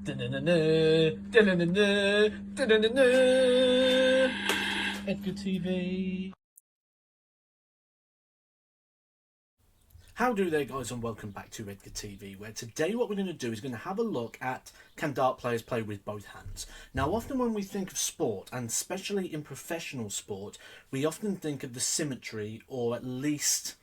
Edgar TV. How do they, guys, and welcome back to Edgar TV, where today what we're going to do is going to have a look at can dart players play with both hands. Now, often when we think of sport, and especially in professional sport, we often think of the symmetry, or at least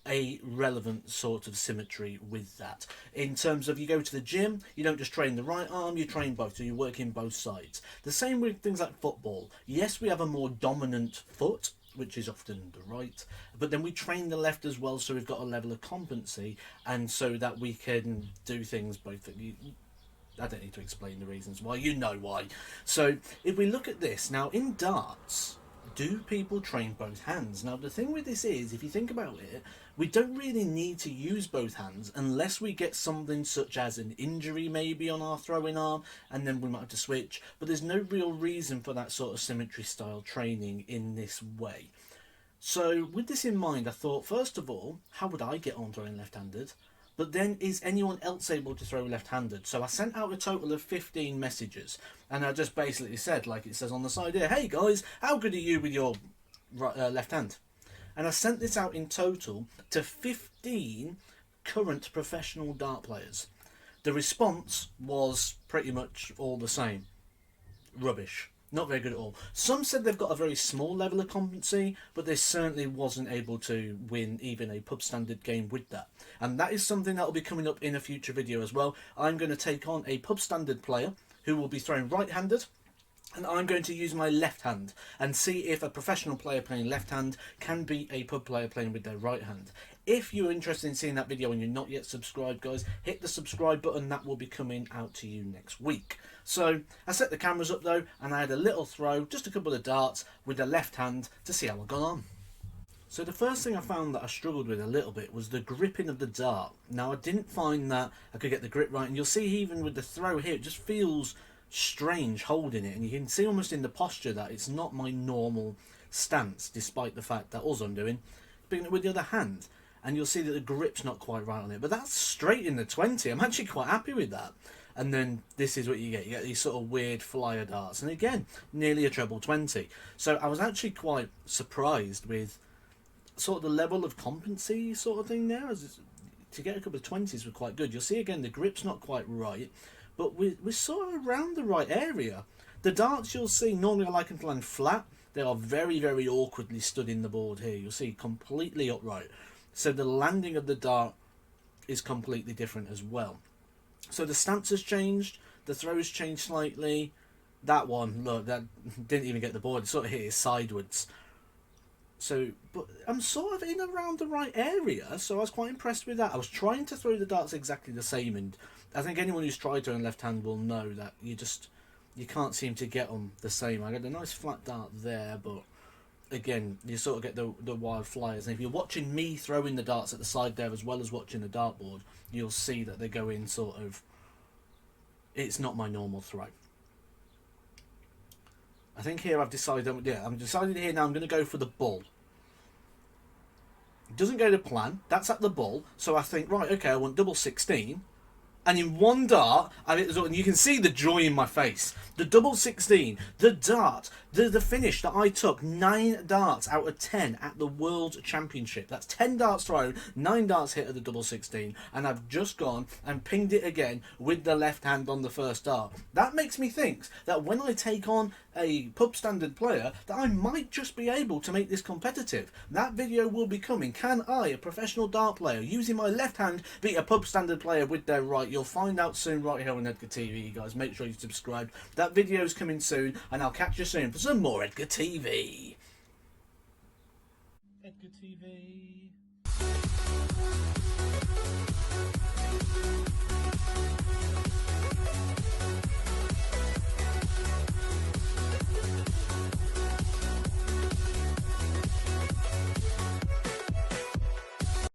a relevant sort of symmetry with that. In terms of, you go to the gym, you don't just train the right arm, you train both, so you work in both sides. The same with things like football. Yes, we have a more dominant foot, which is often the right, but then we train the left as well, so we've got a level of competency, and so that we can do things both. I don't need to explain the reasons why, you know why. So if we look at this now in darts, do people train both hands? Now the thing with this is, if you think about it, we don't really need to use both hands unless we get something such as an injury maybe on our throwing arm, and then we might have to switch, but there's no real reason for that sort of symmetry style training in this way. So with this in mind, I thought, first of all, how would I get on throwing left-handed? But then, is anyone else able to throw left-handed? So I sent out a total of 15 messages, and I just basically said, like it says on the side here, hey guys, how good are you with your left hand? And I sent this out in total to 15 current professional dart players. The response was pretty much all the same. Rubbish. Not very good at all. Some said they've got a very small level of competency, but they certainly wasn't able to win even a pub standard game with that. And that is something that will be coming up in a future video as well. I'm going to take on a pub standard player who will be throwing right-handed, and I'm going to use my left hand and see if a professional player playing left hand can beat a pub player playing with their right hand. If you're interested in seeing that video and you're not yet subscribed, guys, hit the subscribe button. That will be coming out to you next week. So I set the cameras up though, and I had a little throw, just a couple of darts with the left hand to see how I got on. So the first thing I found that I struggled with a little bit was the gripping of the dart. Now I didn't find that I could get the grip right, and you'll see even with the throw here, it just feels strange holding it, and you can see almost in the posture that it's not my normal stance, despite the fact that all I'm doing is picking it with the other hand, and you'll see that the grip's not quite right on it. But that's straight in the 20. I'm actually quite happy with that. And then this is what you get these sort of weird flyer darts, and again nearly a treble 20. So I was actually quite surprised with sort of the level of competency sort of thing there. To get a couple of 20s were quite good. You'll see again the grip's not quite right, but we're sort of around the right area. The darts you'll see, normally I like them to land flat. They are very, very awkwardly stood in the board here. You'll see completely upright. So the landing of the dart is completely different as well. So the stance has changed. The throw's changed slightly. That one, look, that didn't even get the board. It sort of hit it sideways. So, but I'm sort of in around the right area, so I was quite impressed with that. I was trying to throw the darts exactly the same, and I think anyone who's tried throwing left hand will know that you can't seem to get them the same. I got a nice flat dart there, but again, you sort of get the wild flyers. And if you're watching me throwing the darts at the side there as well as watching the dartboard, you'll see that they go in sort of, it's not my normal throw. I think here I've decided, yeah, I'm decided here now I'm going to go for the bull. It doesn't go to plan, that's at the bull, so I think, right, okay, I want double 16. And in one dart, and you can see the joy in my face. The double 16, the dart, the finish that I took, 9 darts out of 10 at the World Championship. That's 10 darts thrown, 9 darts hit at the double 16. And I've just gone and pinged it again with the left hand on the first dart. That makes me think that when I take on a pub standard player, that I might just be able to make this competitive. That video will be coming. Can I, a professional dart player, using my left hand, beat a pub standard player with their right? You'll find out soon right here on Edgar TV, guys. Make sure you subscribe. That video's coming soon, and I'll catch you soon for some more Edgar TV. Edgar TV.